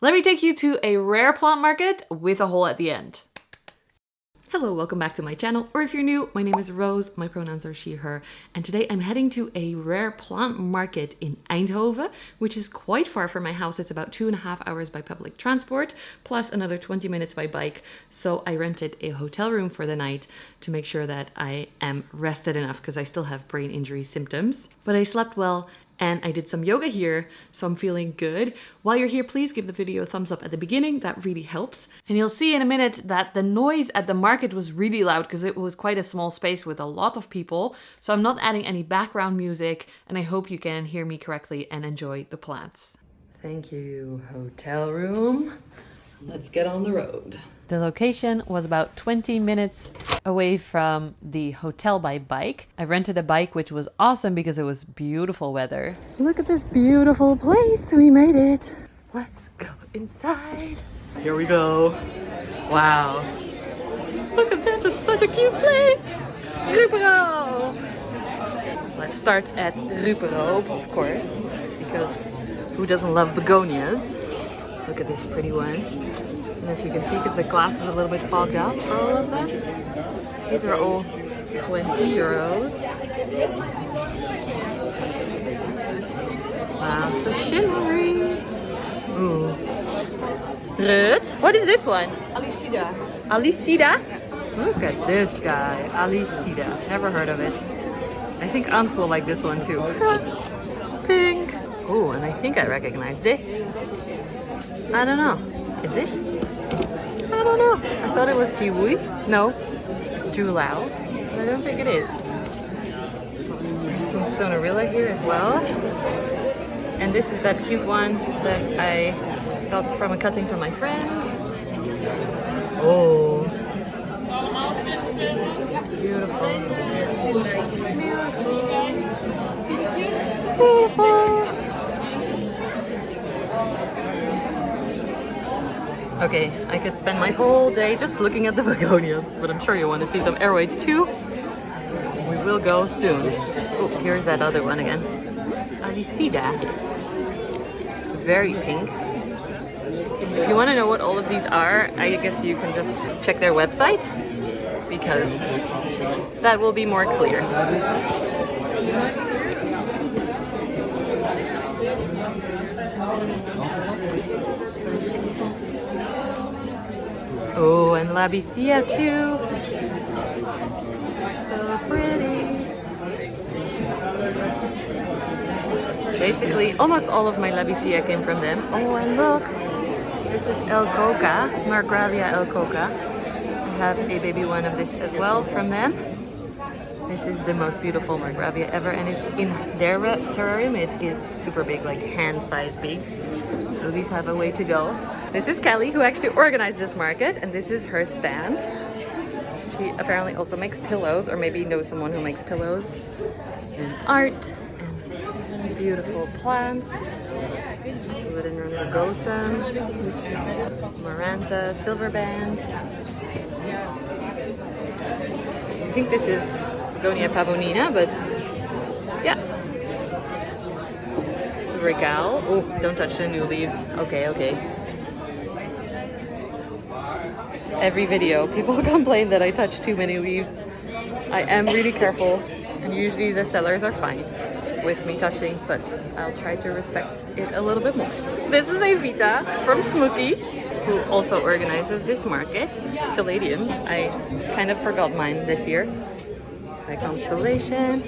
Let me take you to a rare plant market with a hole at the end. Hello, welcome back to my channel, or if you're new, my name is Roos, my pronouns are she, her, and today I'm heading to a rare plant market in Eindhoven, which is quite far from my house. It's about 2.5 hours by public transport, plus another 20 minutes by bike, so I rented a hotel room for the night to make sure that I am rested enough, because I still have brain injury symptoms. But I slept well, and I did some yoga here, so I'm feeling good. While you're here, please give the video a thumbs up at the beginning. That really helps. And you'll see in a minute that the noise at the market was really loud because it was quite a small space with a lot of people. So I'm not adding any background music, and I hope you can hear me correctly and enjoy the plants. Thank you, hotel room. Let's get on the road. The location was about 20 minutes away from the hotel by bike. I rented a bike, which was awesome because it was beautiful weather. Look at this beautiful place. We made it. Let's go inside. Here we go. Wow. Look at this. It's such a cute place. Ruperobe. Let's start at Ruperobe, of course, because who doesn't love begonias? Look at this pretty one. And if you can see, because the glass is a little bit fogged up for all of them. These are all 20 euros. Wow, so shimmery. Ooh. Rut, what is this one? Alicida. Alicida? Look at this guy. Alicida. Never heard of it. I think Ans will like this one too. Pink. Oh, and I think I recognize this. I don't know. Is it? I don't know. I thought it was Jiwui. No. Julao. I don't think it is. There's some Sonorilla here as well. And this is that cute one that I got from a cutting from my friend. Oh. Beautiful. Beautiful. Okay, I could spend my whole day just looking at the begonias, but I'm sure you want to see some Aroids too. We will go soon. Oh, here's that other one again. Alicida. Very pink. If you want to know what all of these are, I guess you can just check their website, because that will be more clear. Oh, and Labicia too. So pretty. Basically, almost all of my Labicia came from them. Oh, and look, this is El Coca, Margravia El Coca. I have a baby one of this as well from them. This is the most beautiful Margravia ever, and in their terrarium it is super big, like hand size big. So these have a way to go. This is Kelly, who actually organized this market, and this is her stand. She apparently also makes pillows, or maybe knows someone who makes pillows, and art, and beautiful plants. Philodendron rugosum, Maranta, silver band. I think this is Begonia pavonina, but yeah. The regal. Oh, don't touch the new leaves. Okay, okay. Every video, people complain that I touch too many leaves. I am really careful, and usually the sellers are fine with me touching, but I'll try to respect it a little bit more. This is Evita from Smokey, who also organizes this market. Caladiums. I kind of forgot mine this year. High Constellation.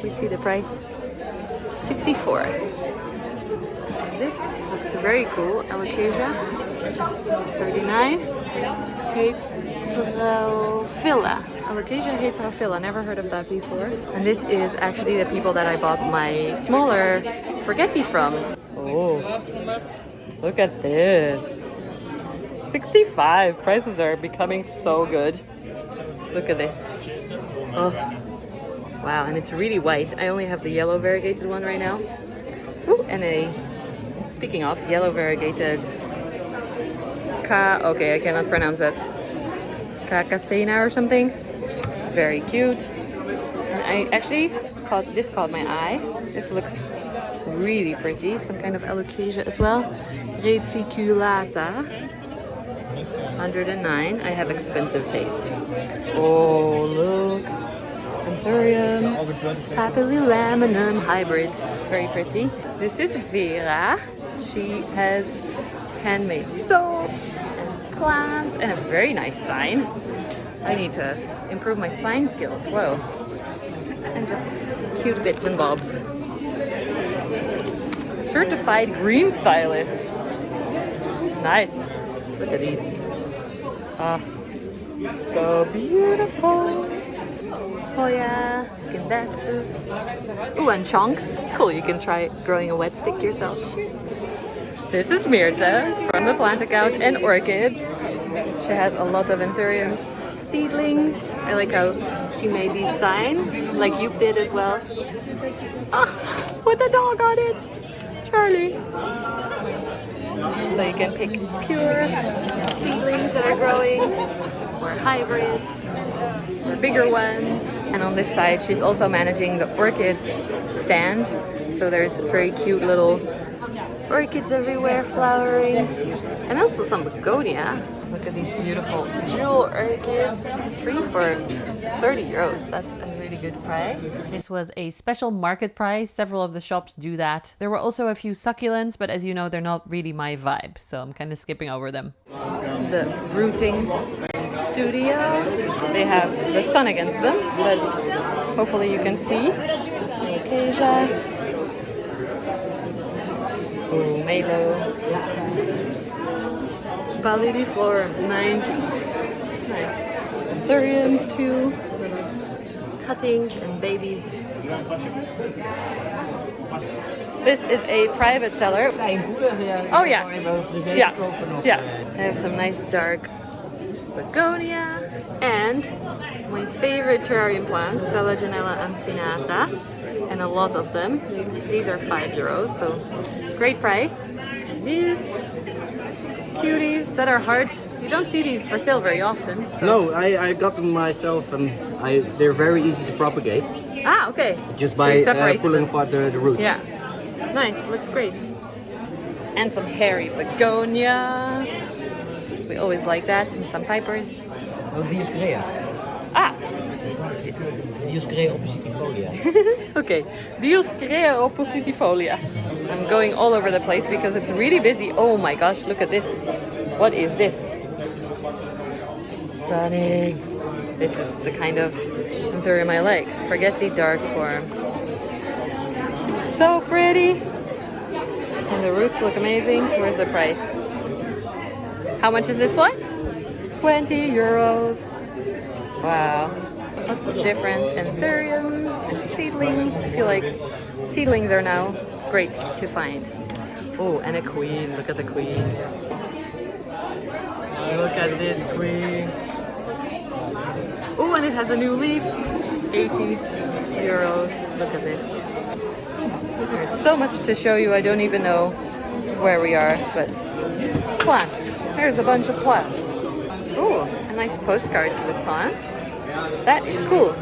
We see the price. 64. This looks very cool. Alocasia. 39. Heterophila. Alocasia heterophila. Never heard of that before. And this is actually the people that I bought my smaller Forgetti from. Oh, look at this. 65. Prices are becoming so good. Look at this. Oh, wow, and it's really white. I only have the yellow variegated one right now. Ooh, and speaking of yellow variegated, okay, I cannot pronounce that. Cacasena or something. Very cute. And I actually caught my eye. This looks really pretty. Some kind of alocasia as well. Reticulata. 109. I have expensive taste. Oh, look. Anthurium. Papillilaminum hybrid. Very pretty. This is Vera. She has handmade soaps and plants and a very nice sign. I need to improve my sign skills. Whoa. And just cute bits and bobs. Certified green stylist. Nice. Look at these. Oh, so beautiful. Hoya, Scindapsus. Ooh, and chunks. Cool, you can try growing a wet stick yourself. This is Mirta from the Planty Couch and Orchids. She has a lot of Anthurium seedlings. I like how she made these signs, like Yupe did as well. Ah, with a dog on it! Charlie! So you can pick pure seedlings that are growing, or hybrids, or bigger ones. And on this side, she's also managing the orchids stand. So there's very cute little orchids everywhere flowering. And also some begonia. Look at these beautiful jewel orchids. 3 for 30 euros. That's a really good price. This was a special market price. Several of the shops do that. There were also a few succulents, but as you know, they're not really my vibe. So I'm kind of skipping over them. The rooting studio. They have the sun against them, but hopefully you can see. Acacia. Oh, Malo. Pallidiflorum 90. Nice. Anthuriums too. Cuttings and babies. This is a private seller. Oh yeah. Yeah. I have some nice dark begonia and my favorite terrarium plants, Selaginella ancinata, and a lot of them. These are 5 euros, so great price. And these cuties that are hard. You don't see these for sale very often. So. No, I got them myself, and they're very easy to propagate. Ah, okay. Just by pulling apart the roots. Yeah. Nice, looks great. And some hairy begonia. We always like that. And some pipers. Oh, Dioscrea. Ah! Dioscrea oppositifolia. Okay, Dioscrea oppositifolia. I'm going all over the place because it's really busy. Oh my gosh, look at this. What is this? Stunning. This is the kind of Anthurium I like. Forgetti dark form. So pretty. And the roots look amazing. Where's the price? How much is this one? 20 euros. Wow. Lots of different Anthuriums and seedlings. I feel like seedlings are now great to find. Oh, and a queen. Look at the queen. Look at this queen. Oh, and it has a new leaf. 80 euros. Look at this. There's so much to show you. I don't even know where we are, but plants. There's a bunch of plants. Oh, a nice postcard with plants. That is cool.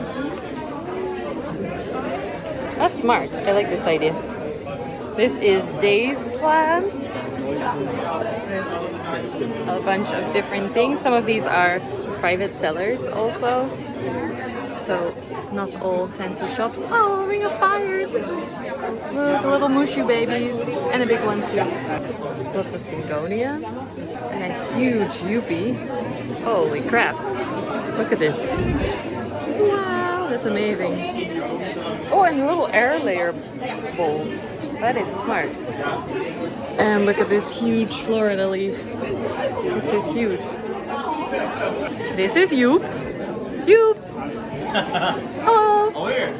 That's smart. I like this idea. This is Days plants. A bunch of different things. Some of these are private sellers also. So not all fancy shops. Oh, Ring of Fires. Look, little mushu babies. And a big one too. Lots of Begonias. And a huge Yupe. Holy crap. Look at this. Wow, that's amazing. Oh, and little air layer bowls. That is smart. And look at this huge Florida leaf. This is huge. This is Yupe. Yupe! Hello! Oh, here.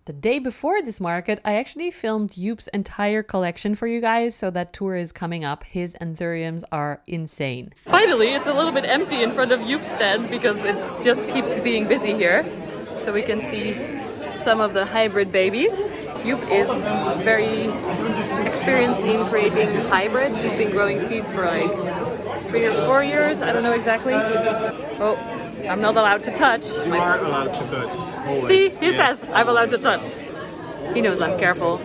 The day before this market, I actually filmed Yupe's entire collection for you guys, so that tour is coming up. His Anthuriums are insane. Finally, it's a little bit empty in front of Yupe's stand because it just keeps being busy here. So we can see some of the hybrid babies. Yupe is very experienced in creating hybrids. He's been growing seeds for like 3 or 4 years. I don't know exactly. Oh, I'm not allowed to touch. You are allowed to touch. Always. See, he says I'm allowed to touch. He knows I'm careful.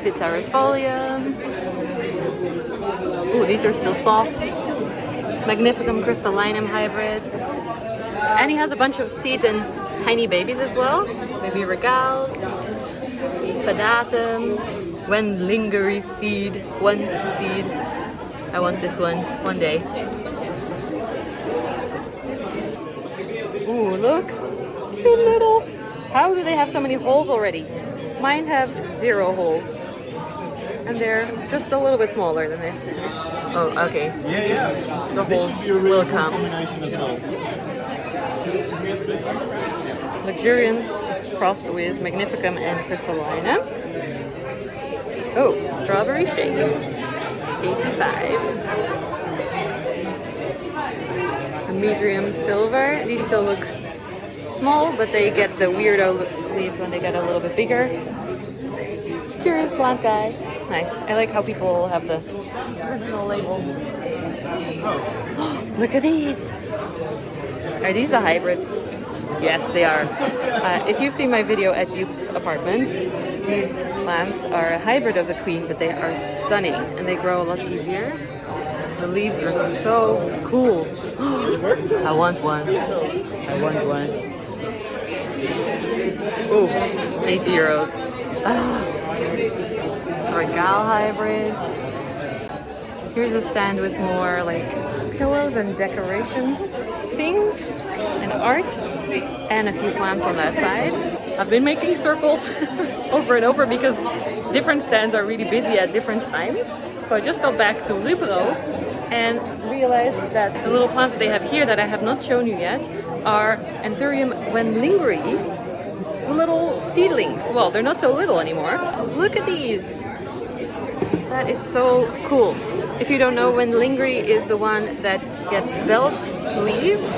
Pittarifolium. Ooh, these are still soft. Magnificum crystallinum hybrids. And he has a bunch of seeds and tiny babies as well. Maybe regals, pedatum, Wenlingeri seed, one seed. I want this one day. Ooh, look, cute little. How do they have so many holes already? Mine have 0 holes. And they're just a little bit smaller than this. Oh, okay. Yeah. The This holes should be a really will good come. combination as well. Luxuriance crossed with Magnificum and Crystallinum. Oh, strawberry shake. 85. A medium silver. These still look small, but they get the weirdo leaves when they get a little bit bigger. Curious plant guy. Nice. I like how people have the personal labels. Look at these. Are these the hybrids? Yes, they are. If you've seen my video at Yupe's apartment, these plants are a hybrid of the queen, but they are stunning and they grow a lot easier. The leaves are so cool. I want one. I want one. Ooh, 80 euros. Regal hybrids. Here's a stand with more like pillows and decoration things and art and a few plants on that side. I've been making circles over and over because different stands are really busy at different times. So I just got back to Ruperobe and realized that the little plants that they have here that I have not shown you yet are Anthurium Wenlingeri little seedlings. Well, they're not so little anymore. Look at these. That is so cool. If you don't know, Wenlingeri is the one that gets belt leaves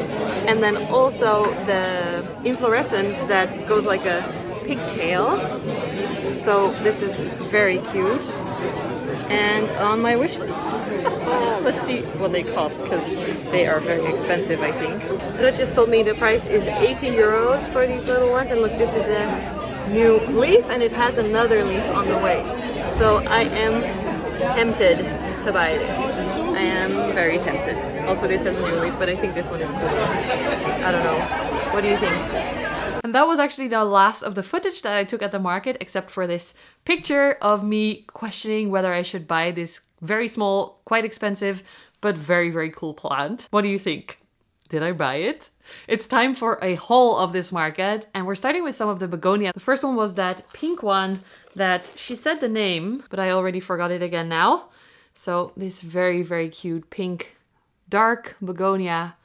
and then also the inflorescence that goes like a pigtail. So this is very cute and on my wish list. Let's see what they cost because they are very expensive, I think. That just told me the price is 80 euros for these little ones, and look, this is a new leaf and it has another leaf on the way. So I am tempted to buy this. I am very tempted. Also, this has a new leaf, but I think this one is cooler. I don't know. What do you think? And that was actually the last of the footage that I took at the market, except for this picture of me questioning whether I should buy this very small, quite expensive, but very, very cool plant. What do you think? Did I buy it? It's time for a haul of this market, and we're starting with some of the begonia. The first one was that pink one that she said the name, but I already forgot it again now. So this very, very cute pink dark begonia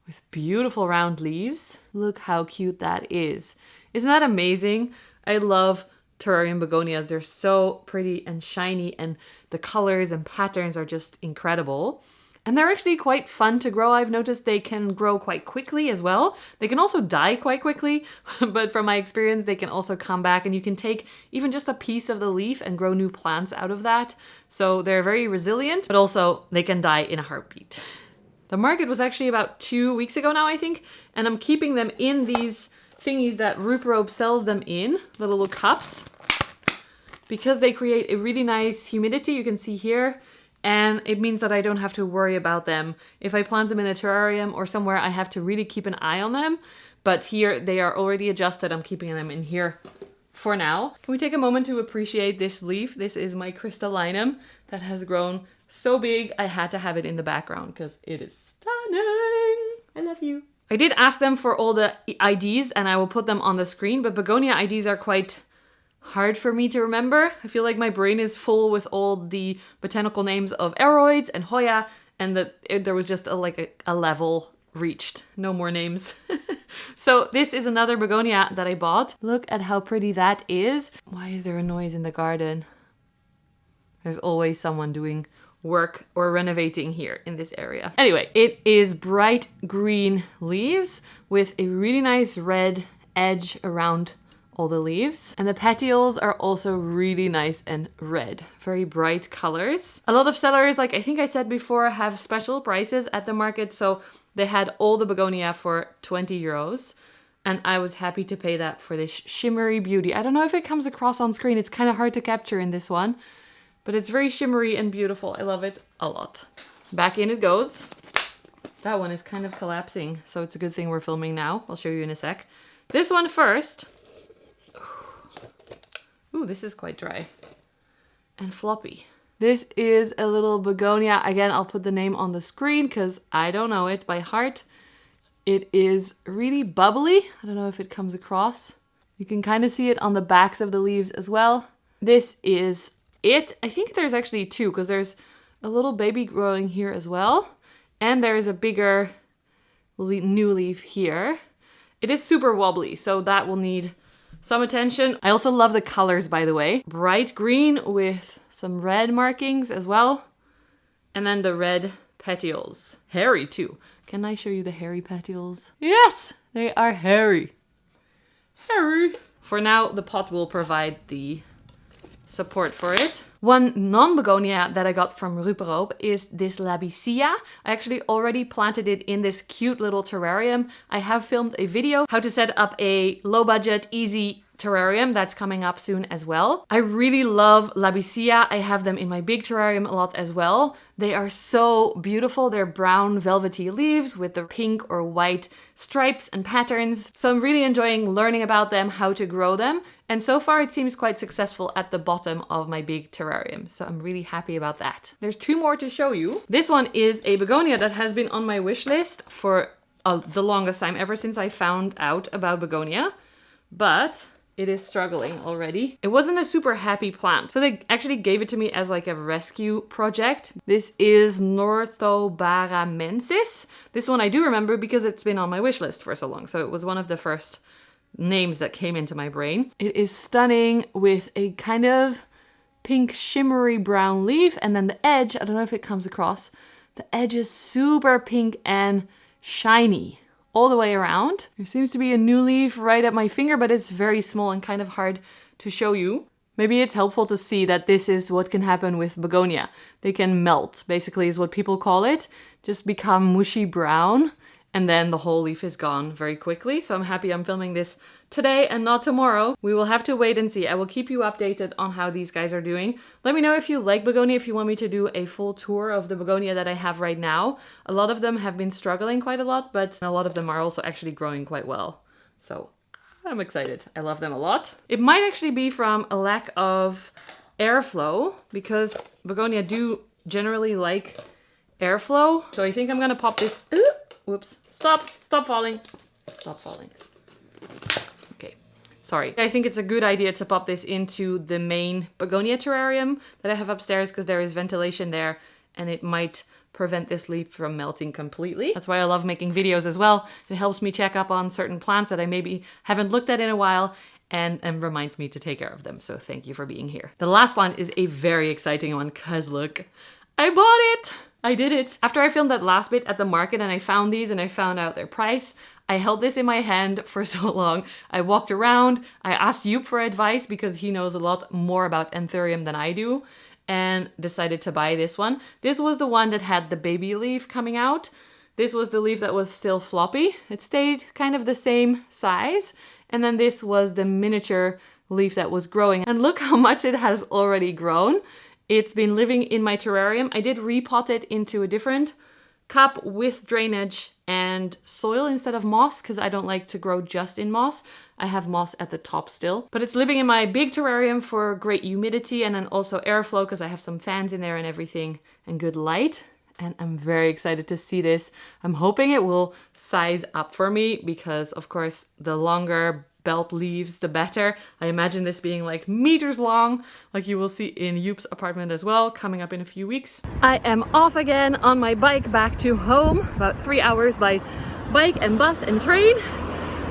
with beautiful round leaves. Look how cute that is. Isn't that amazing? I love terrarium begonias. They're so pretty and shiny and the colors and patterns are just incredible. And they're actually quite fun to grow. I've noticed they can grow quite quickly as well. They can also die quite quickly, but from my experience, they can also come back and you can take even just a piece of the leaf and grow new plants out of that. So they're very resilient, but also they can die in a heartbeat. The market was actually about 2 weeks ago now, I think, and I'm keeping them in these thingies that Ruperobe sells them in, the little cups, because they create a really nice humidity, you can see here, and it means that I don't have to worry about them. If I plant them in a terrarium or somewhere, I have to really keep an eye on them, but here they are already adjusted. I'm keeping them in here for now. Can we take a moment to appreciate this leaf? This is my crystallinum that has grown so big I had to have it in the background because it is stunning. I love you. I did ask them for all the IDs and I will put them on the screen, but begonia IDs are quite hard for me to remember. I feel like my brain is full with all the botanical names of Aroids and Hoya, and that there was just a level reached. No more names. So this is another begonia that I bought. Look at how pretty that is. Why is there a noise in the garden? There's always someone doing work or renovating here in this area. Anyway, it is bright green leaves with a really nice red edge around all the leaves. And the petioles are also really nice and red. Very bright colors. A lot of sellers, like I think I said before, have special prices at the market. So they had all the begonia for 20 euros. And I was happy to pay that for this shimmery beauty. I don't know if it comes across on screen. It's kind of hard to capture in this one, but it's very shimmery and beautiful. I love it a lot. Back in it goes. That one is kind of collapsing, so it's a good thing we're filming now. I'll show you in a sec. This one first. Ooh, this is quite dry and floppy. This is a little begonia. Again, I'll put the name on the screen because I don't know it by heart. It is really bubbly. I don't know if it comes across. You can kind of see it on the backs of the leaves as well. This is it. I think there's actually two because there's a little baby growing here as well. And there is a bigger new leaf here. It is super wobbly, so that will need some attention. I also love the colors, by the way. Bright green with some red markings as well. And then the red petioles. Hairy too. Can I show you the hairy petioles? Yes, they are hairy. Hairy. For now, the pot will provide the support for it. One non-begonia that I got from Ruperobe is this Labicia. I actually already planted it in this cute little terrarium. I have filmed a video how to set up a low budget, easy terrarium that's coming up soon as well. I really love Labicia. I have them in my big terrarium a lot as well. They are so beautiful. They're brown velvety leaves with the pink or white stripes and patterns. So I'm really enjoying learning about them, how to grow them. And so far it seems quite successful at the bottom of my big terrarium. So I'm really happy about that. There's two more to show you. This one is a begonia that has been on my wish list for the longest time, ever since I found out about begonia. But it is struggling already. It wasn't a super happy plant, so they actually gave it to me as like a rescue project. This is Northobaramensis. This one I do remember because it's been on my wish list for so long, so it was one of the first names that came into my brain. It is stunning with a kind of pink shimmery brown leaf, and then the edge, I don't know if it comes across, the edge is super pink and shiny all the way around. There seems to be a new leaf right at my finger, but it's very small and kind of hard to show you. Maybe it's helpful to see that this is what can happen with begonia. They can melt, basically is what people call it. Just become mushy brown, and then the whole leaf is gone very quickly. So I'm happy I'm filming this today and not tomorrow. We will have to wait and see. I will keep you updated on how these guys are doing. Let me know if you like begonia, if you want me to do a full tour of the begonia that I have right now. A lot of them have been struggling quite a lot, but a lot of them are also actually growing quite well. So I'm excited. I love them a lot. It might actually be from a lack of airflow because begonia do generally like airflow. So I think I'm gonna pop this. Whoops. Stop falling. Stop falling. Okay, sorry. I think it's a good idea to pop this into the main begonia terrarium that I have upstairs because there is ventilation there and it might prevent this leaf from melting completely. That's why I love making videos as well. It helps me check up on certain plants that I maybe haven't looked at in a while and reminds me to take care of them. So thank you for being here. The last one is a very exciting one because look, I bought it. I did it. After I filmed that last bit at the market and I found these and I found out their price, I held this in my hand for so long. I walked around, I asked Yupe for advice because he knows a lot more about anthurium than I do, and decided to buy this one. This was the one that had the baby leaf coming out. This was the leaf that was still floppy. It stayed kind of the same size. And then this was the miniature leaf that was growing. And look how much it has already grown. It's been living in my terrarium. I did repot it into a different cup with drainage and soil instead of moss because I don't like to grow just in moss. I have moss at the top still. But it's living in my big terrarium for great humidity and then also airflow because I have some fans in there and everything and good light. And I'm very excited to see this. I'm hoping it will size up for me because of course the longer belt leaves, the better. I imagine this being like meters long, like you will see in Yupe's apartment as well, coming up in a few weeks. I am off again on my bike back to home, about 3 hours by bike and bus and train.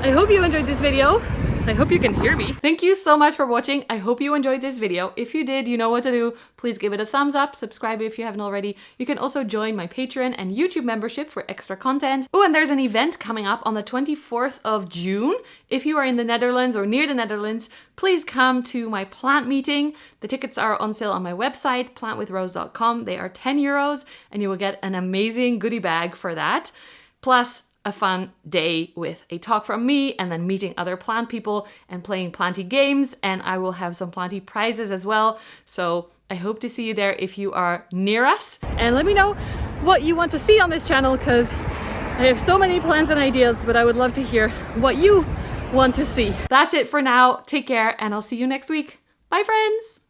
I hope you enjoyed this video. I hope you can hear me. Thank you so much for watching. I hope you enjoyed this video. If you did, you know what to do. Please give it a thumbs up, subscribe if you haven't already. You can also join my Patreon and YouTube membership for extra content. Oh, and there's an event coming up on the 24th of June. If you are in the Netherlands or near the Netherlands, please come to my plant meeting. The tickets are on sale on my website, plantwithroos.com. They are €10 and you will get an amazing goodie bag for that. Plus, a fun day with a talk from me and then meeting other plant people and playing Planty games, and I will have some Planty prizes as well. So I hope to see you there if you are near us. And let me know what you want to see on this channel, because I have so many plans and ideas, but I would love to hear what you want to see. That's it for now. Take care, and I'll see you next week. Bye, friends!